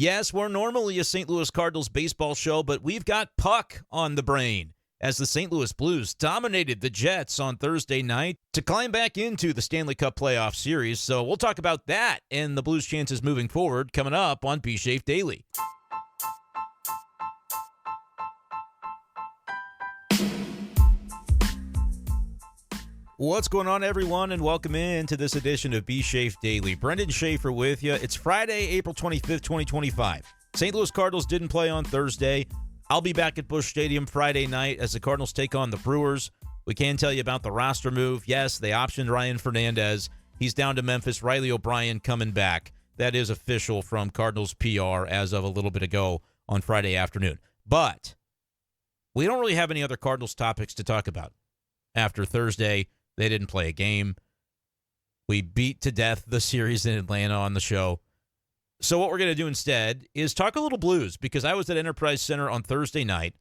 Yes, we're normally a St. Louis Cardinals baseball show, but we've got puck on the brain as the St. Louis Blues dominated the Jets on Thursday night to climb back into the Stanley Cup Playoffs series. So we'll talk about that and the Blues' chances moving forward coming up on B-Schaeff Daily. What's going on, everyone, and welcome in to this edition of B-Schaeff Daily. Brenden Schaeffer with you. It's Friday, April 25th, 2025. St. Louis Cardinals didn't play on Thursday. I'll be back at Busch Stadium Friday night as the Cardinals take on the Brewers. We can tell you about the roster move. Yes, they optioned Ryan Fernandez. He's down to Memphis. Riley O'Brien coming back. That is official from Cardinals PR as of a little bit ago on Friday afternoon. But we don't really have any other Cardinals topics to talk about. After Thursday, they didn't play a game. We beat to death the series in Atlanta on the show. So what we're going to do instead is talk a little Blues, because I was at Enterprise Center on Thursday night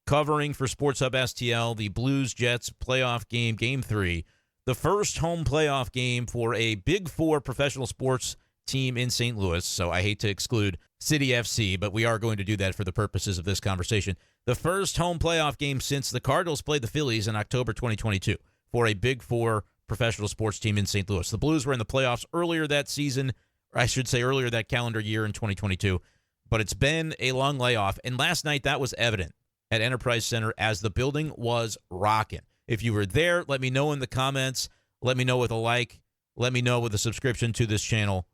covering for Sports Hub STL the Blues-Jets playoff game, Game 3, the first home playoff game for a Big Four professional sports team in St. Louis. So I hate to exclude City FC, but we are going to do that for the purposes of this conversation. The first home playoff game since the Cardinals played the Phillies in October 2022. For a Big Four professional sports team in St. Louis. The Blues were in the playoffs earlier that season, or I should say earlier that calendar year in 2022, but it's been a long layoff, and last night that was evident at Enterprise Center as the building was rocking. If you were there, let me know in the comments, let me know with a like, let me know with a subscription to this channel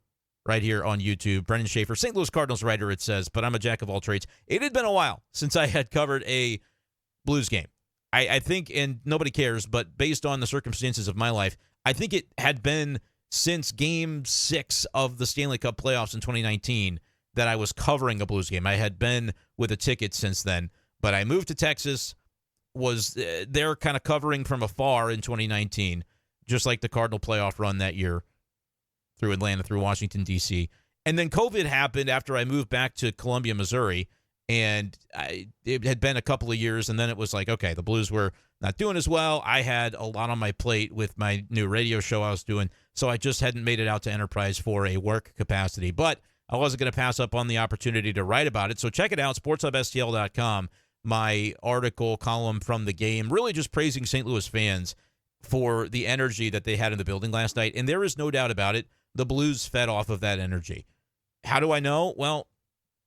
right here on YouTube. Brenden Schaeffer, St. Louis Cardinals writer, it says, but I'm a jack of all trades. It had been a while since I had covered a Blues game. I think, and nobody cares, but based on the circumstances of my life, I think it had been since Game 6 of the Stanley Cup Playoffs in 2019 that I was covering a Blues game. I had been with a ticket since then, but I moved to Texas, was there kind of covering from afar in 2019, just like the Cardinal playoff run that year through Atlanta, through Washington, D.C. And then COVID happened after I moved back to Columbia, Missouri. And it had been a couple of years, and then it was like, okay, the Blues were not doing as well. I had a lot on my plate with my new radio show I was doing, so I just hadn't made it out to Enterprise for a work capacity. But I wasn't going to pass up on the opportunity to write about it, so check it out, sportshubstl.com, my article column from the game, really just praising St. Louis fans for the energy that they had in the building last night. And there is no doubt about it, the Blues fed off of that energy. How do I know? Well,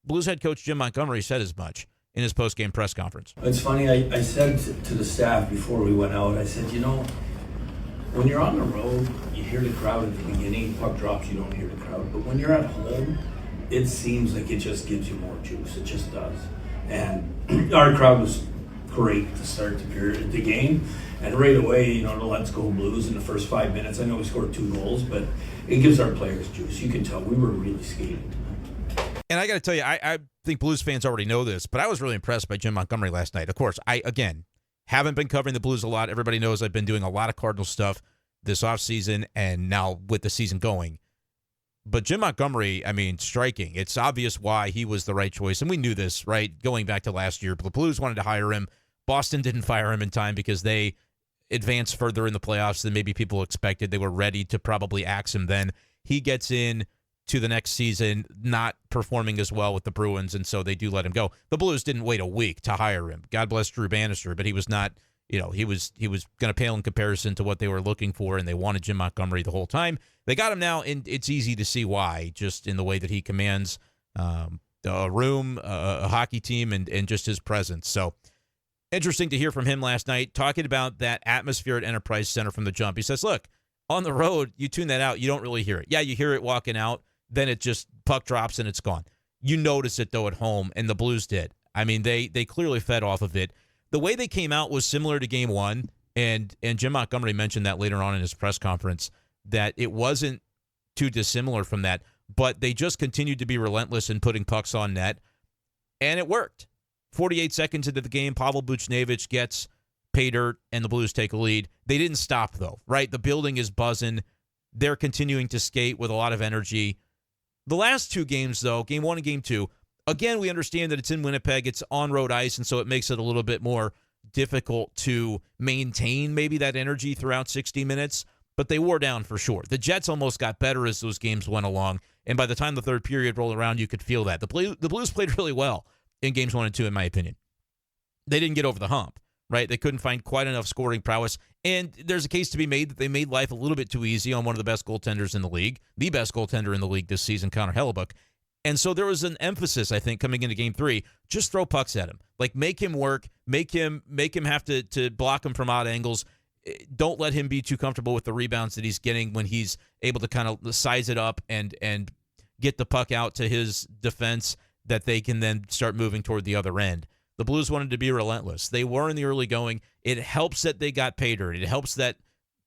Blues head coach Jim Montgomery said as much in his post-game press conference. It's funny, I said to the staff before we went out, I said, when you're on the road, you hear the crowd at the beginning, puck drops, you don't hear the crowd. But when you're at home, it seems like it just gives you more juice. It just does. And our crowd was great to start the game. And right away, the Let's Go Blues in the first 5 minutes. I know we scored 2 goals, but it gives our players juice. You can tell we were really skating. And I got to tell you, I think Blues fans already know this, but I was really impressed by Jim Montgomery last night. Of course, I, again, haven't been covering the Blues a lot. Everybody knows I've been doing a lot of Cardinal stuff this offseason and now with the season going. But Jim Montgomery, striking. It's obvious why he was the right choice, and we knew this, right, going back to last year. But the Blues wanted to hire him. Boston didn't fire him in time because they advanced further in the playoffs than maybe people expected. They were ready to probably axe him then. He gets in to the next season, not performing as well with the Bruins, and so they do let him go. The Blues didn't wait a week to hire him. God bless Drew Bannister, but he was not, he was going to pale in comparison to what they were looking for, and they wanted Jim Montgomery the whole time. They got him now, and it's easy to see why, just in the way that he commands a room, a hockey team, and just his presence. So interesting to hear from him last night, talking about that atmosphere at Enterprise Center from the jump. He says, look, on the road, you tune that out, you don't really hear it. Yeah, you hear it walking out, then it just puck drops and it's gone. You notice it, though, at home, and the Blues did. They clearly fed off of it. The way they came out was similar to Game 1, and Jim Montgomery mentioned that later on in his press conference, that it wasn't too dissimilar from that, but they just continued to be relentless in putting pucks on net, and it worked. 48 seconds into the game, Pavel Buchnevich gets pay dirt, and the Blues take a lead. They didn't stop, though, right? The building is buzzing. They're continuing to skate with a lot of energy. The last 2 games, though, Game 1 and Game 2, again, we understand that it's in Winnipeg, it's on road ice, and so it makes it a little bit more difficult to maintain maybe that energy throughout 60 minutes, but they wore down for sure. The Jets almost got better as those games went along, And by the time the third period rolled around, you could feel that. The Blues played really well in games 1 and 2, in my opinion. They didn't get over the hump, right? They couldn't find quite enough scoring prowess. And there's a case to be made that they made life a little bit too easy on one of the best goaltenders in the league, the best goaltender in the league this season, Connor Hellebuck. And so there was an emphasis, I think, coming into Game 3, just throw pucks at him. Like, make him work, make him have to block him from odd angles. Don't let him be too comfortable with the rebounds that he's getting when he's able to kind of size it up and get the puck out to his defense that they can then start moving toward the other end. The Blues wanted to be relentless. They were in the early going. It helps that they got paid early. It helps that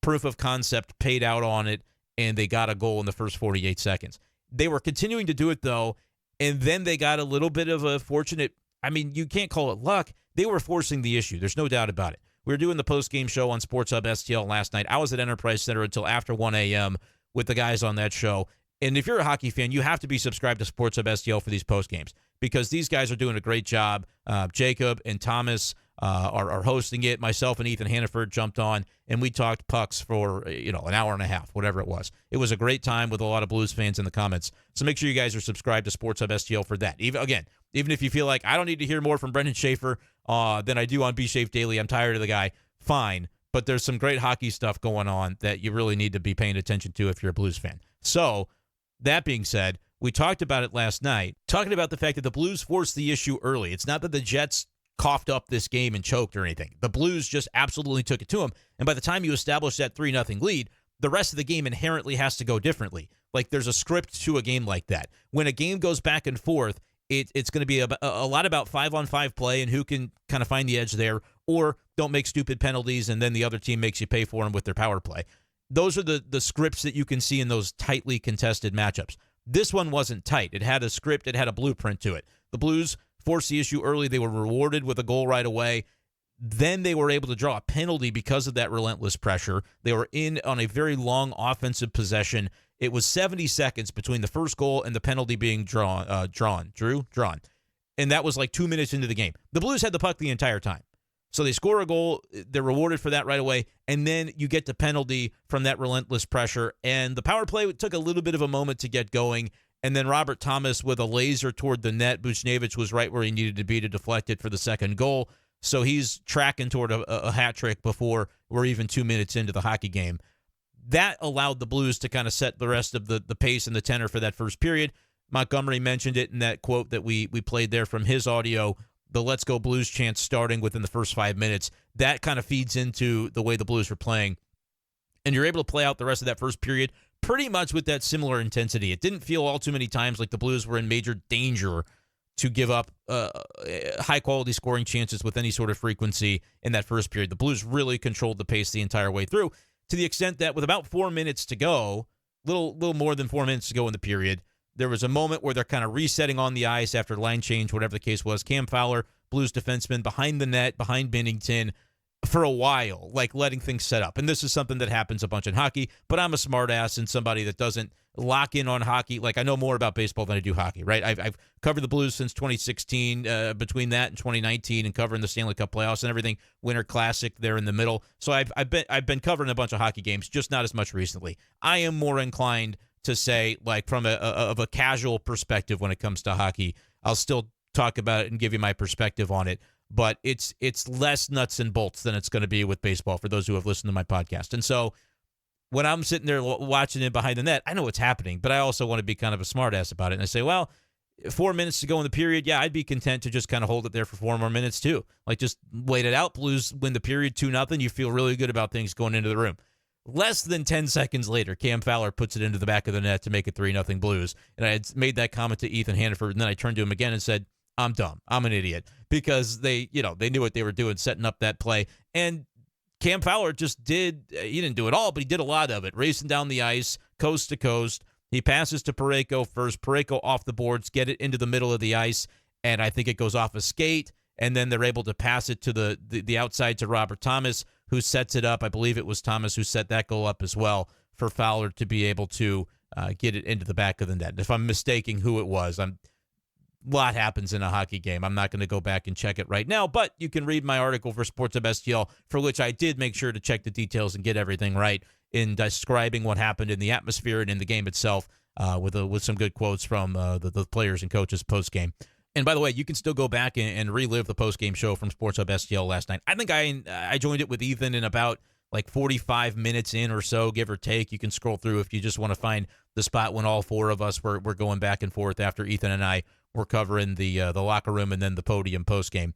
proof of concept paid out on it, and they got a goal in the first 48 seconds. They were continuing to do it, though, and then they got a little bit of a fortunate, I mean, you can't call it luck. They were forcing the issue. There's no doubt about it. We were doing the post-game show on Sports Hub STL last night. I was at Enterprise Center until after 1 a.m. with the guys on that show. And if you're a hockey fan, you have to be subscribed to Sports Hub STL for these post-games because these guys are doing a great job. Jacob and Thomas are hosting it. Myself and Ethan Hannaford jumped on, and we talked pucks for an hour and a half, whatever it was. It was a great time with a lot of Blues fans in the comments. So make sure you guys are subscribed to Sports Hub STL for that. Even if you feel like I don't need to hear more from Brenden Schaeffer than I do on B-Schaeff Daily, I'm tired of the guy, fine. But there's some great hockey stuff going on that you really need to be paying attention to if you're a Blues fan. So, that being said, we talked about it last night, talking about the fact that the Blues forced the issue early. It's not that the Jets coughed up this game and choked or anything. The Blues just absolutely took it to them. And by the time you establish that 3-0 lead, the rest of the game inherently has to go differently. Like, there's a script to a game like that. When a game goes back and forth, it's going to be a lot about 5-on-5 play and who can kind of find the edge there, or don't make stupid penalties and then the other team makes you pay for them with their power play. Those are the scripts that you can see in those tightly contested matchups. This one wasn't tight. It had a script. It had a blueprint to it. The Blues forced the issue early. They were rewarded with a goal right away. Then they were able to draw a penalty because of that relentless pressure. They were in on a very long offensive possession. It was 70 seconds between the first goal and the penalty being drawn. And that was like 2 minutes into the game. The Blues had the puck the entire time. So they score a goal, they're rewarded for that right away, and then you get the penalty from that relentless pressure. And the power play took a little bit of a moment to get going, and then Robert Thomas with a laser toward the net. Buchnevich was right where he needed to be to deflect it for the second goal. So he's tracking toward a hat trick before we're even 2 minutes into the hockey game. That allowed the Blues to kind of set the rest of the pace and the tenor for that first period. Montgomery mentioned it in that quote that we played there from his audio, the Let's Go Blues chant starting within the first 5 minutes. That kind of feeds into the way the Blues were playing. And you're able to play out the rest of that first period pretty much with that similar intensity. It didn't feel all too many times like the Blues were in major danger to give up high-quality scoring chances with any sort of frequency in that first period. The Blues really controlled the pace the entire way through, to the extent that with about 4 minutes to go, little more than 4 minutes to go in the period, there was a moment where they're kind of resetting on the ice after line change, whatever the case was. Cam Fowler, Blues defenseman, behind the net, behind Binnington for a while, like letting things set up. And this is something that happens a bunch in hockey, but I'm a smartass and somebody that doesn't lock in on hockey. Like, I know more about baseball than I do hockey, right? I've covered the Blues since 2016, between that and 2019, and covering the Stanley Cup Playoffs and everything, Winter Classic there in the middle. So I've been covering a bunch of hockey games, just not as much recently. I am more inclined to say, like, from a casual perspective when it comes to hockey. I'll still talk about it and give you my perspective on it, but it's less nuts and bolts than it's going to be with baseball for those who have listened to my podcast. And so when I'm sitting there watching it behind the net, I know what's happening, but I also want to be kind of a smartass about it. And I say, well, 4 minutes to go in the period, yeah, I'd be content to just kind of hold it there for 4 more minutes too. Like, just wait it out. Blues win the period 2-0. You feel really good about things going into the room. Less than 10 seconds later, Cam Fowler puts it into the back of the net to make it 3-0 Blues. And I had made that comment to Ethan Hannaford, and then I turned to him again and said, I'm dumb. I'm an idiot. Because they knew what they were doing, setting up that play. And Cam Fowler just he didn't do it all, but he did a lot of it. Racing down the ice, coast to coast. He passes to Parayko first. Parayko off the boards, get it into the middle of the ice, and I think it goes off a skate. And then they're able to pass it to the outside to Robert Thomas, who sets it up. I believe it was Thomas who set that goal up as well for Fowler to be able to get it into the back of the net. If I'm mistaking who it was, a lot happens in a hockey game. I'm not going to go back and check it right now, but you can read my article for Sports of STL, for which I did make sure to check the details and get everything right in describing what happened in the atmosphere and in the game itself. with some good quotes from the players and coaches post game. And by the way, you can still go back and relive the post game show from Sports Hub STL last night. I think I joined it with Ethan in about like 45 minutes in or so, give or take. You can scroll through if you just want to find the spot when all four of us were going back and forth after Ethan and I were covering the locker room and then the podium post game.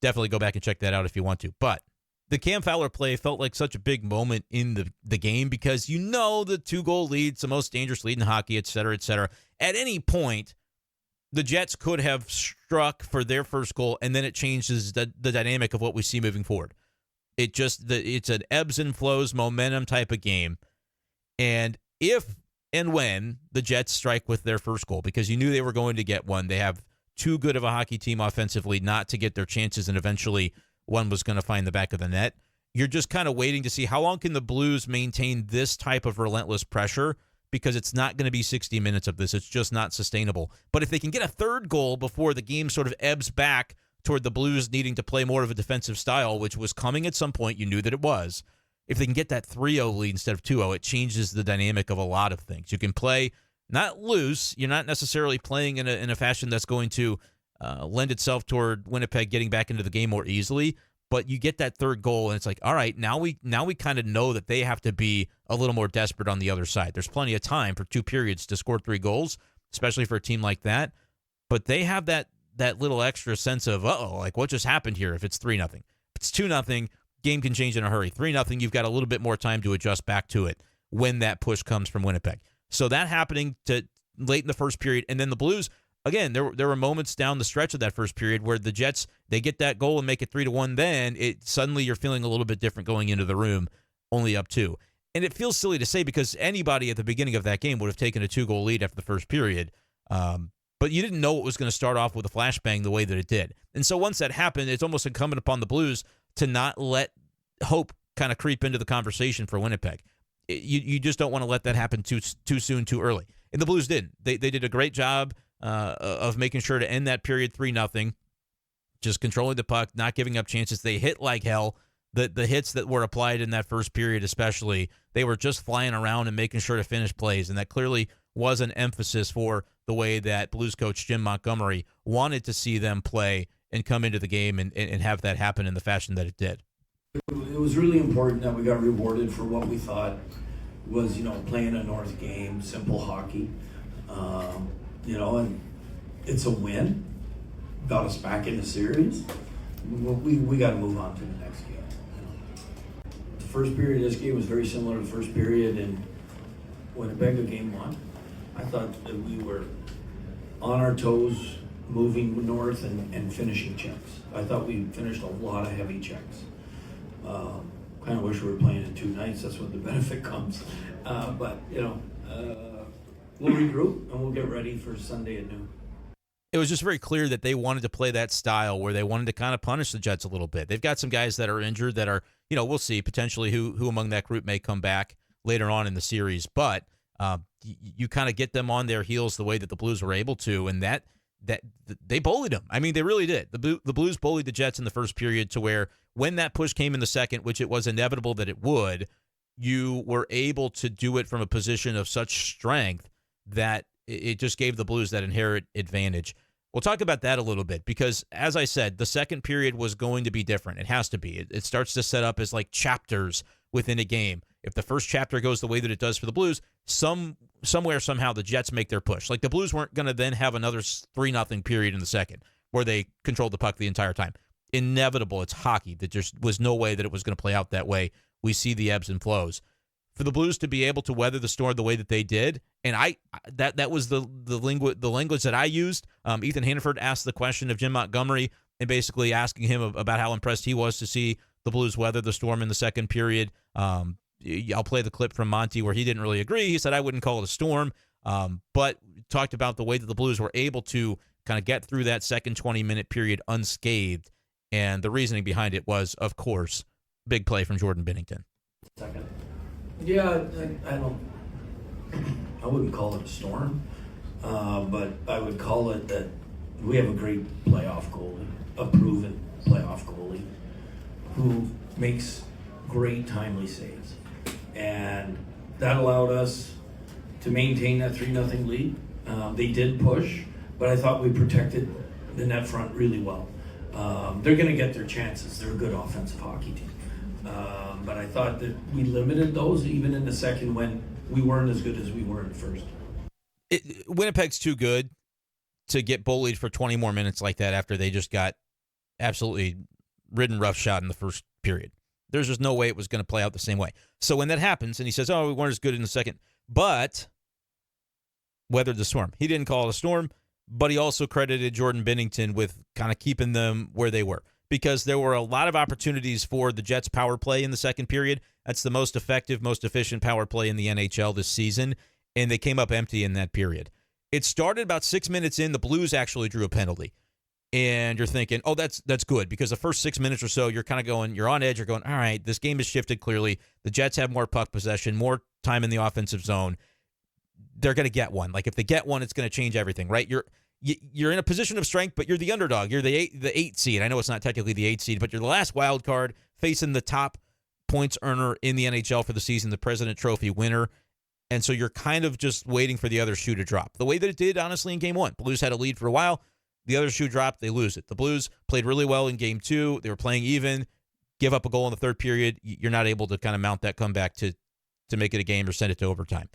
Definitely go back and check that out if you want to. But the Cam Fowler play felt like such a big moment in the game because you know the 2-goal lead's the most dangerous lead in hockey, et cetera, et cetera. At any point, the Jets could have struck for their first goal, and then it changes the dynamic of what we see moving forward. It's an ebbs and flows momentum type of game. And if and when the Jets strike with their first goal, because you knew they were going to get one, they have too good of a hockey team offensively not to get their chances, and eventually one was going to find the back of the net. You're just kind of waiting to see how long can the Blues maintain this type of relentless pressure, because it's not going to be 60 minutes of this. It's just not sustainable. But if they can get a third goal before the game sort of ebbs back toward the Blues needing to play more of a defensive style, which was coming at some point, you knew that it was. If they can get that 3-0 lead instead of 2-0, it changes the dynamic of a lot of things. You can play not loose. You're not necessarily playing in a fashion that's going to lend itself toward Winnipeg getting back into the game more easily. But you get that third goal, and it's like, all right, now we kind of know that they have to be a little more desperate on the other side. There's plenty of time for 2 periods to score 3 goals, especially for a team like that. But they have that little extra sense of, like what just happened here if it's 3-0. If it's 2-0, game can change in a hurry. 3-0, you've got a little bit more time to adjust back to it when that push comes from Winnipeg. So that happening to late in the first period, and then the Blues, again, there were moments down the stretch of that first period where the Jets, they get that goal and make it 3-1. Then suddenly you're feeling a little bit different going into the room, only up 2. And it feels silly to say because anybody at the beginning of that game would have taken a 2-goal lead after the first period. But you didn't know it was going to start off with a flashbang the way that it did. And so once that happened, it's almost incumbent upon the Blues to not let hope kind of creep into the conversation for Winnipeg. You just don't want to let that happen too soon, too early. And the Blues did. They did a great job of making sure to end that period 3-0, just controlling the puck, not giving up chances. They hit like hell. The hits that were applied in that first period especially, they were just flying around and making sure to finish plays, and that clearly was an emphasis for the way that Blues coach Jim Montgomery wanted to see them play and come into the game and have that happen in the fashion that it did. It was really important that we got rewarded for what we thought was, playing a North game, simple hockey, and it's a win. Got us back in the series. We got to move on to the next game. The first period of this game was very similar to the first period in Winnipeg of game 1. I thought that we were on our toes, moving north and finishing checks. I thought we finished a lot of heavy checks. Kind of wish we were playing in 2 nights. That's when the benefit comes. But we'll regroup and we'll get ready for Sunday at noon. It was just very clear that they wanted to play that style where they wanted to kind of punish the Jets a little bit. They've got some guys that are injured that are, we'll see potentially who among that group may come back later on in the series. But you kind of get them on their heels the way that the Blues were able to, and that they bullied them. I mean, they really did. The Blues bullied the Jets in the first period to where when that push came in the second, which it was inevitable that it would, you were able to do it from a position of such strength that it just gave the Blues that inherent advantage. We'll talk about that a little bit because, as I said, the second period was going to be different. It has to be. It starts to set up as like chapters within a game. If the first chapter goes the way that it does for the Blues, somewhere, somehow, the Jets make their push. Like the Blues weren't going to then have another 3-0 period in the second where they controlled the puck the entire time. Inevitable. It's hockey. There just was no way that it was going to play out that way. We see the ebbs and flows. For the Blues to be able to weather the storm the way that they did, and that was the language that I used. Ethan Hannaford asked the question of Jim Montgomery and basically asking him about how impressed he was to see the Blues weather the storm in the second period. I'll play the clip from Monty where he didn't really agree. He said, I wouldn't call it a storm, but talked about the way that the Blues were able to kind of get through that second 20-minute period unscathed. And the reasoning behind it was, of course, big play from Jordan Binnington. Second. Yeah, I wouldn't call it a storm, but I would call it that we have a great playoff goalie, a proven playoff goalie, who makes great timely saves. And that allowed us to maintain that 3-0 lead. They did push, but I thought we protected the net front really well. They're going to get their chances. They're a good offensive hockey team. But I thought that we limited those even in the second when we weren't as good as we were in the first. Winnipeg's too good to get bullied for 20 more minutes like that after they just got absolutely ridden roughshod in the first period. There's just no way it was going to play out the same way. So when that happens, and he says, we weren't as good in the second, but weathered the storm. He didn't call it a storm, but he also credited Jordan Binnington with kind of keeping them where they were, because there were a lot of opportunities for the Jets' power play in the second period. That's the most effective, most efficient power play in the NHL this season, and they came up empty in that period. It started about 6 minutes in. The Blues actually drew a penalty. And you're thinking, that's good, because the first 6 minutes or so, you're kind of going, you're on edge. You're going, all right, this game has shifted clearly. The Jets have more puck possession, more time in the offensive zone. They're going to get one. Like, if they get one, it's going to change everything, right? You're in a position of strength, but you're the underdog. You're the eight seed. I know it's not technically the 8 seed, but you're the last wild card facing the top points earner in the NHL for the season, the President Trophy winner. And so you're kind of just waiting for the other shoe to drop. The way that it did, honestly, in Game 1. Blues had a lead for a while. The other shoe dropped, they lose it. The Blues played really well in Game 2. They were playing even. Give up a goal in the third period. You're not able to kind of mount that comeback to make it a game or send it to overtime.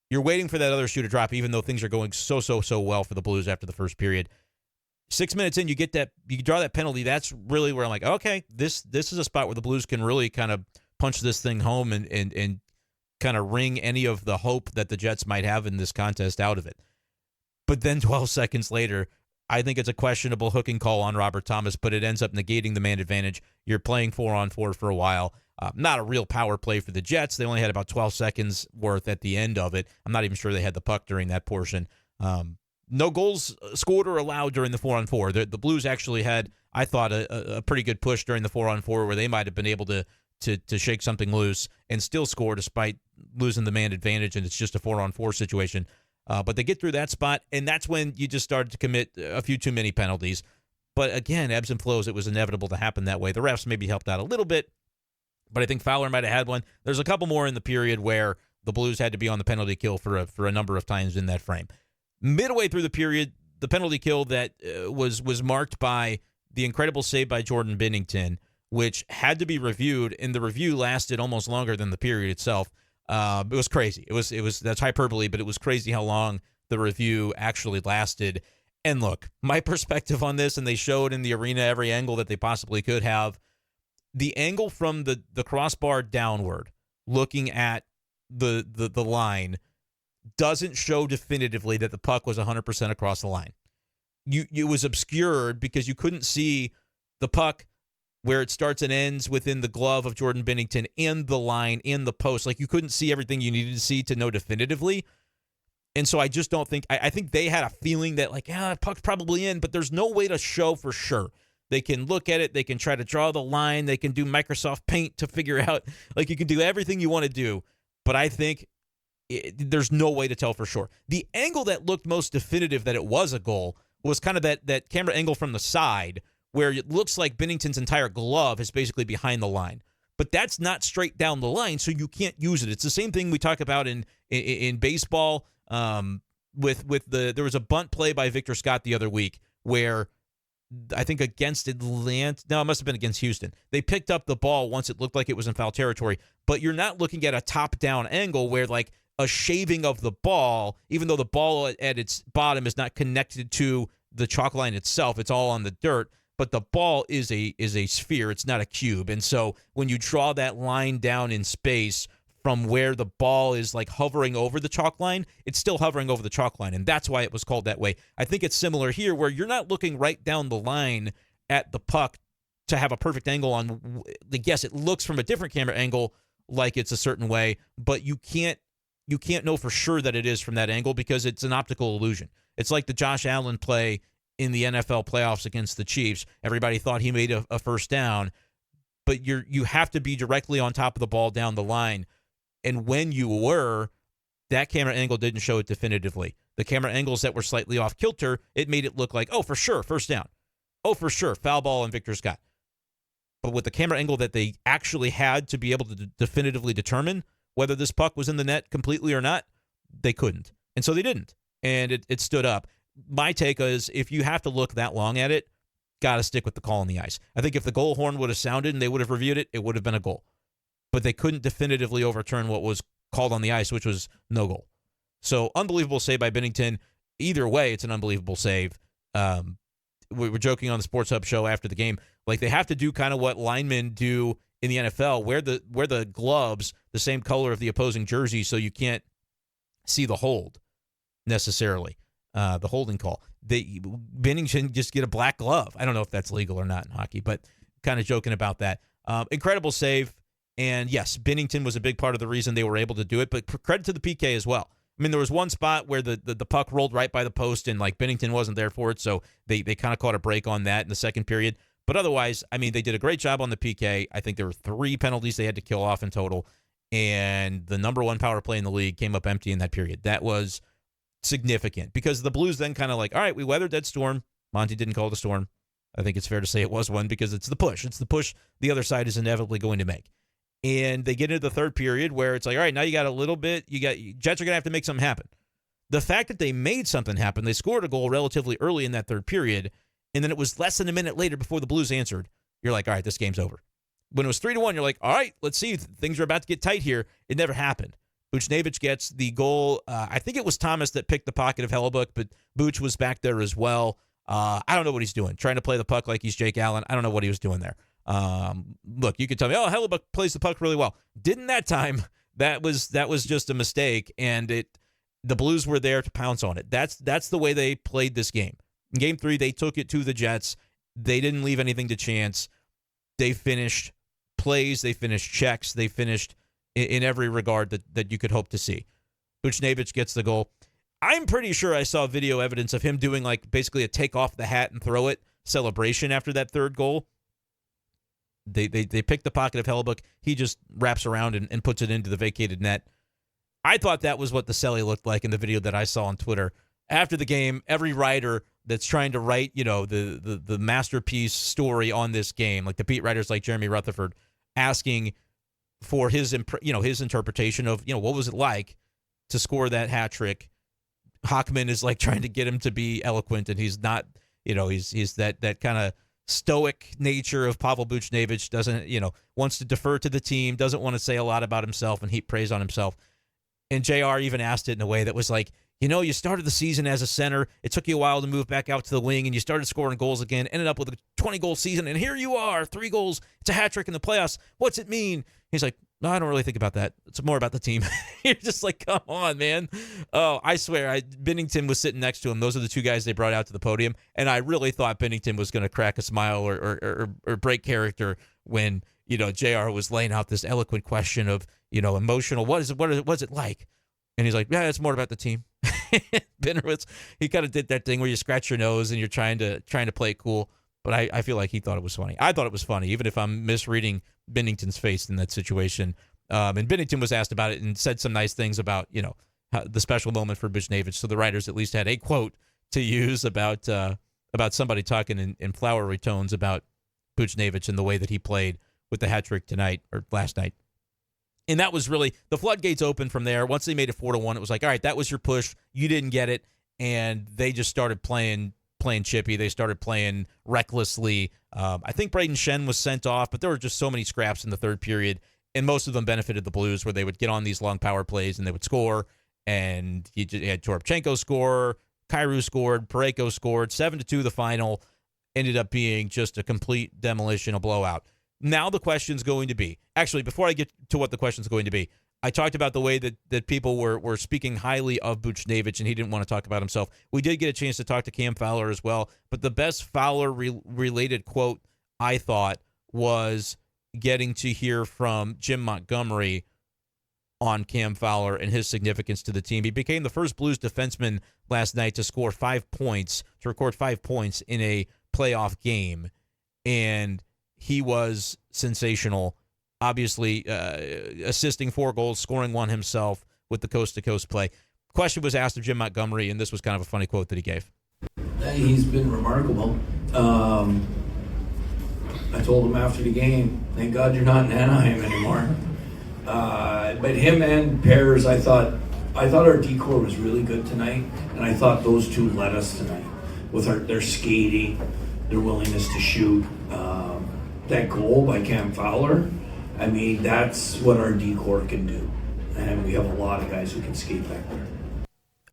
You're waiting for that other shoe to drop, even though things are going so well for the Blues after the first period. 6 minutes in, you draw that penalty. That's really where I'm like, okay, this is a spot where the Blues can really kind of punch this thing home and kind of wring any of the hope that the Jets might have in this contest out of it. But then 12 seconds later, I think it's a questionable hooking call on Robert Thomas, but it ends up negating the man advantage. You're playing 4-on-4 for a while. Not a real power play for the Jets. They only had about 12 seconds worth at the end of it. I'm not even sure they had the puck during that portion. No goals scored or allowed during the 4-on-4. The Blues actually had, I thought, a pretty good push during the 4-on-4 where they might have been able to shake something loose and still score despite losing the man advantage, and it's just a 4-on-4 situation. But they get through that spot, and that's when you just started to commit a few too many penalties. But again, ebbs and flows, it was inevitable to happen that way. The refs maybe helped out a little bit, but I think Fowler might have had one. There's a couple more in the period where the Blues had to be on the penalty kill for a number of times in that frame. Midway through the period, the penalty kill that was marked by the incredible save by Jordan Binnington, which had to be reviewed, and the review lasted almost longer than the period itself. It was crazy. It was that's hyperbole, but it was crazy how long the review actually lasted. And look, my perspective on this, and they showed in the arena every angle that they possibly could have. The angle from the crossbar downward, looking at the line, doesn't show definitively that the puck was 100% across the line. It was obscured because you couldn't see the puck where it starts and ends within the glove of Jordan Binnington and the line in the post. Like, you couldn't see everything you needed to see to know definitively. And so I just don't think, I think they had a feeling that, like, puck's probably in, but there's no way to show for sure. They can look at it. They can try to draw the line. They can do Microsoft Paint to figure out, like, you can do everything you want to do. But I think there's no way to tell for sure. The angle that looked most definitive that it was a goal was kind of that camera angle from the side where it looks like Binnington's entire glove is basically behind the line. But that's not straight down the line, so you can't use it. It's the same thing we talk about in baseball. There was a bunt play by Victor Scott the other week where I think against Atlanta, no, it must have been against Houston. They picked up the ball once it looked like it was in foul territory, but you're not looking at a top-down angle where, like, a shaving of the ball, even though the ball at its bottom is not connected to the chalk line itself, it's all on the dirt, but the ball is a sphere, it's not a cube. And so when you draw that line down in space from where the ball is, like, hovering over the chalk line, it's still hovering over the chalk line, and that's why it was called that way. I think it's similar here, where you're not looking right down the line at the puck to have a perfect angle on. Yes, it looks from a different camera angle like it's a certain way, but you can't know for sure that it is from that angle because it's an optical illusion. It's like the Josh Allen play in the NFL playoffs against the Chiefs. Everybody thought he made a first down, but you have to be directly on top of the ball down the line. And when you were, that camera angle didn't show it definitively. The camera angles that were slightly off kilter, it made it look like, oh, for sure, first down. Oh, for sure, foul ball on Victor Scott. But with the camera angle that they actually had to be able to definitively determine whether this puck was in the net completely or not, they couldn't. And so they didn't. And it stood up. My take is if you have to look that long at it, got to stick with the call on the ice. I think if the goal horn would have sounded and they would have reviewed it, it would have been a goal. But they couldn't definitively overturn what was called on the ice, which was no goal. So unbelievable save by Binnington. Either way, it's an unbelievable save. We were joking on the Sports Hub show after the game. Like, they have to do kind of what linemen do in the NFL, wear the gloves the same color of the opposing jersey so you can't see the hold necessarily, the holding call. Binnington just get a black glove. I don't know if that's legal or not in hockey, but kind of joking about that. Incredible save. And yes, Binnington was a big part of the reason they were able to do it, but credit to the PK as well. I mean, there was one spot where the puck rolled right by the post and like Binnington wasn't there for it, so they kind of caught a break on that in the second period. But otherwise, I mean, they did a great job on the PK. I think there were 3 penalties they had to kill off in total, and the number 1 power play in the league came up empty in that period. That was significant because the Blues then kind of like, all right, we weathered that storm. Monty didn't call it a storm. I think it's fair to say it was one because it's the push. It's the push the other side is inevitably going to make. And they get into the third period where it's like, all right, now you got a little bit. Jets are going to have to make something happen. The fact that they made something happen, they scored a goal relatively early in that third period, and then it was less than a minute later before the Blues answered. You're like, all right, this game's over. When it was 3-1, you're like, all right, let's see. Things are about to get tight here. It never happened. Buchnevich gets the goal. I think it was Thomas that picked the pocket of Hellebuck, but Buch was back there as well. I don't know what he's doing. Trying to play the puck like he's Jake Allen. I don't know what he was doing there. Look, you could tell me, oh, Hellebuck plays the puck really well. Didn't that time. That was just a mistake, and the Blues were there to pounce on it. That's the way they played this game. In Game 3, they took it to the Jets. They didn't leave anything to chance. They finished plays. They finished checks. They finished in every regard that you could hope to see. Buchnevich gets the goal. I'm pretty sure I saw video evidence of him doing like basically a take off the hat and throw it celebration after that third goal. They pick the pocket of Hellebuck. He just wraps around and puts it into the vacated net. I thought that was what the celly looked like in the video that I saw on Twitter. After the game, every writer that's trying to write, the masterpiece story on this game, like the beat writers like Jeremy Rutherford, asking for his interpretation of, what was it like to score that hat trick. Hockman is like trying to get him to be eloquent, and he's not, he's that kind of stoic nature of Pavel Buchnevich, doesn't, wants to defer to the team, doesn't want to say a lot about himself and heap praise on himself. And JR even asked it in a way that was like, you started the season as a center. It took you a while to move back out to the wing, and you started scoring goals again, ended up with a 20-goal season, and here you are, 3 goals. It's a hat trick in the playoffs. What's it mean? He's like, no, I don't really think about that. It's more about the team. You're just like, come on, man. Oh, I swear, Binnington was sitting next to him. Those are the 2 guys they brought out to the podium, and I really thought Binnington was going to crack a smile or break character when, JR was laying out this eloquent question of, emotional. What's it like? And he's like, yeah, it's more about the team. Benowitz, he kind of did that thing where you scratch your nose and you're trying to play it cool. But I feel like he thought it was funny. I thought it was funny, even if I'm misreading Binnington's face in that situation. And Binnington was asked about it and said some nice things about, the special moment for Buchnevich. So the writers at least had a quote to use about somebody talking in flowery tones about Buchnevich and the way that he played with the hat trick tonight or last night. And that was really, the floodgates opened from there. Once they made it 4-1, it was like, all right, that was your push. You didn't get it. And they just started playing chippy. They started playing recklessly. I think Brenden Schaeffer was sent off, but there were just so many scraps in the third period, and most of them benefited the Blues, where they would get on these long power plays and they would score. And you had Toropchenko score, Kyrou scored, Parayko scored, 7-2 the final. Ended up being just a complete demolition, a blowout. Now the question's going to be, actually, before I get to what the question's going to be, I talked about the way that people were speaking highly of Buchnevich, and he didn't want to talk about himself. We did get a chance to talk to Cam Fowler as well, but the best Fowler-related quote, I thought, was getting to hear from Jim Montgomery on Cam Fowler and his significance to the team. He became the first Blues defenseman last night to score 5 points, to record 5 points in a playoff game, and he was sensational, obviously assisting 4 goals, scoring 1 himself with the coast-to-coast play. Question was asked of Jim Montgomery, and this was kind of a funny quote that he gave. He's been remarkable. I told him after the game, thank God you're not in Anaheim anymore. But him and Pears, I thought, I thought our decor was really good tonight, and I thought those two led us tonight with their skating, their willingness to shoot. That goal by Cam Fowler, I mean, that's what our decor can do. And we have a lot of guys who can skate back there.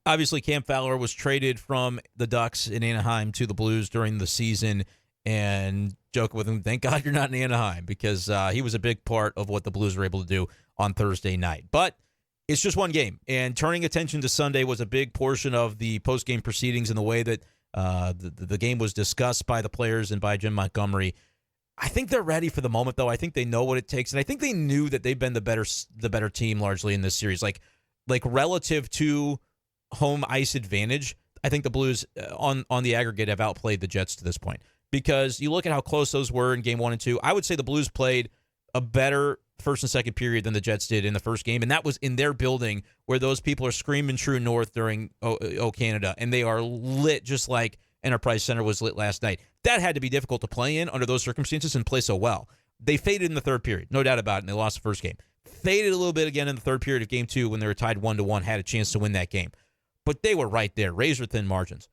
Obviously, Cam Fowler was traded from the Ducks in Anaheim to the Blues during the season, and joke with him, thank God you're not in Anaheim, because he was a big part of what the Blues were able to do on Thursday night. But it's just one game, and turning attention to Sunday was a big portion of the post-game proceedings and the way that the game was discussed by the players and by Jim Montgomery. I think they're ready for the moment, though. I think they know what it takes, and I think they knew that they've been the better team largely in this series. Like relative to home ice advantage, I think the Blues on the aggregate have outplayed the Jets to this point, because you look at how close those were in game 1 and 2. I would say the Blues played a better first and second period than the Jets did in the first game, and that was in their building where those people are screaming true north during O Canada, and they are lit just like Enterprise Center was lit last night. That had to be difficult to play in under those circumstances and play so well. They faded in the third period, no doubt about it, and they lost the first game. Faded a little bit again in the third period of game 2 when they were tied 1-1, had a chance to win that game. But they were right there, razor-thin margins.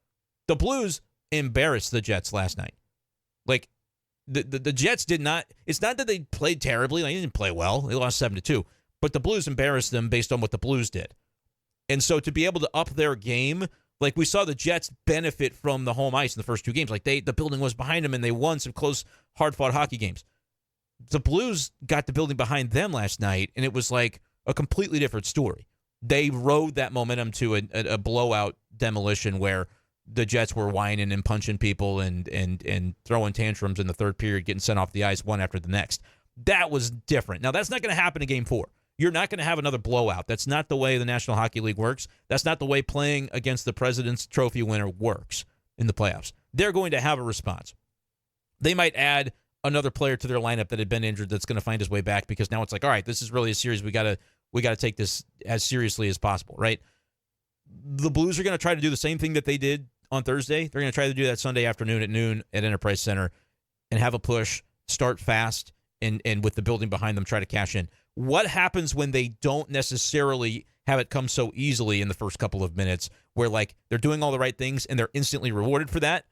The Blues embarrassed the Jets last night. Like, the Jets did not, it's not that they played terribly, they didn't play well, they lost 7-2, but the Blues embarrassed them based on what the Blues did. And so to be able to up their game, like we saw the Jets benefit from the home ice in the first 2 games. Like the building was behind them and they won some close, hard-fought hockey games. The Blues got the building behind them last night, and it was like a completely different story. They rode that momentum to a blowout demolition where the Jets were whining and punching people and throwing tantrums in the third period, getting sent off the ice one after the next. That was different. Now, that's not going to happen in Game 4. You're not going to have another blowout. That's not the way the National Hockey League works. That's not the way playing against the President's Trophy winner works in the playoffs. They're going to have a response. They might add another player to their lineup that had been injured that's going to find his way back, because now it's like, all right, this is really a series. We got to take this as seriously as possible, right? The Blues are going to try to do the same thing that they did on Thursday. They're going to try to do that Sunday afternoon at noon at Enterprise Center and have a push, start fast, and with the building behind them, try to cash in. What happens when they don't necessarily have it come so easily in the first couple of minutes, where like they're doing all the right things and they're instantly rewarded for that?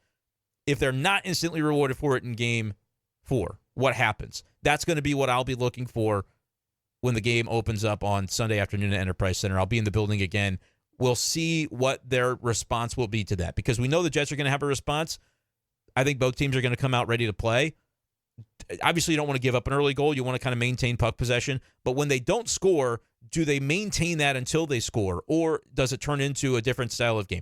If they're not instantly rewarded for it in Game 4, what happens? That's going to be what I'll be looking for when the game opens up on Sunday afternoon at Enterprise Center. I'll be in the building again. We'll see what their response will be to that, because we know the Jets are going to have a response. I think both teams are going to come out ready to play. Obviously, you don't want to give up an early goal. You want to kind of maintain puck possession. But when they don't score, do they maintain that until they score, or does it turn into a different style of game?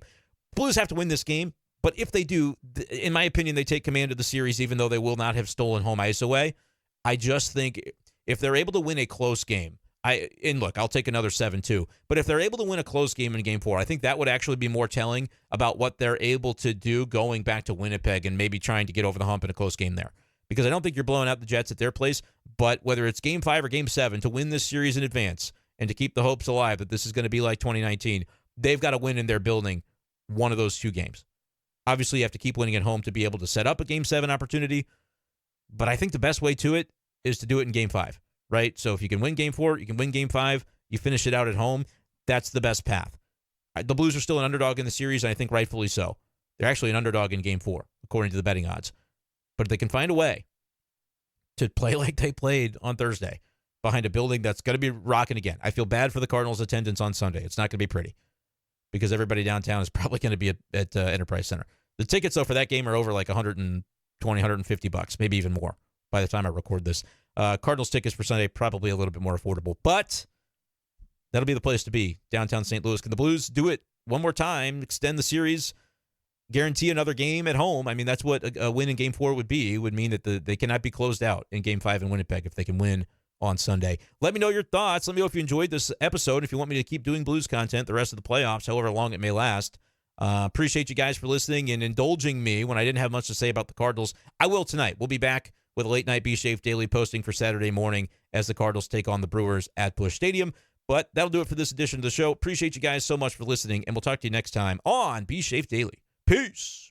Blues have to win this game, but if they do, in my opinion, they take command of the series, even though they will not have stolen home ice away. I just think if they're able to win a close game, I'll take another 7-2. But if they're able to win a close game in Game 4, I think that would actually be more telling about what they're able to do going back to Winnipeg and maybe trying to get over the hump in a close game there. Because I don't think you're blowing out the Jets at their place, but whether it's Game 5 or Game 7, to win this series in advance and to keep the hopes alive that this is going to be like 2019, they've got to win in their building one of those 2 games. Obviously, you have to keep winning at home to be able to set up a Game 7 opportunity, but I think the best way to it is to do it in Game 5, right? So if you can win Game 4, you can win Game 5, you finish it out at home, that's the best path. The Blues are still an underdog in the series, and I think rightfully so. They're actually an underdog in Game 4, according to the betting odds. But if they can find a way to play like they played on Thursday behind a building that's going to be rocking again. I feel bad for the Cardinals' attendance on Sunday. It's not going to be pretty because everybody downtown is probably going to be at Enterprise Center. The tickets, though, for that game are over like $120, $150, maybe even more by the time I record this. Cardinals tickets for Sunday, probably a little bit more affordable, but that'll be the place to be, downtown St. Louis. Can the Blues do it one more time, extend the series, guarantee another game at home? I mean, that's what a win in Game 4 would be. It would mean that they cannot be closed out in Game 5 in Winnipeg if they can win on Sunday. Let me know your thoughts. Let me know if you enjoyed this episode, if you want me to keep doing Blues content the rest of the playoffs, however long it may last. Appreciate you guys for listening and indulging me when I didn't have much to say about the Cardinals. I will tonight. We'll be back with a late-night B-Schaeff Daily posting for Saturday morning as the Cardinals take on the Brewers at Busch Stadium. But that'll do it for this edition of the show. Appreciate you guys so much for listening, and we'll talk to you next time on B-Schaeff Daily. Peace.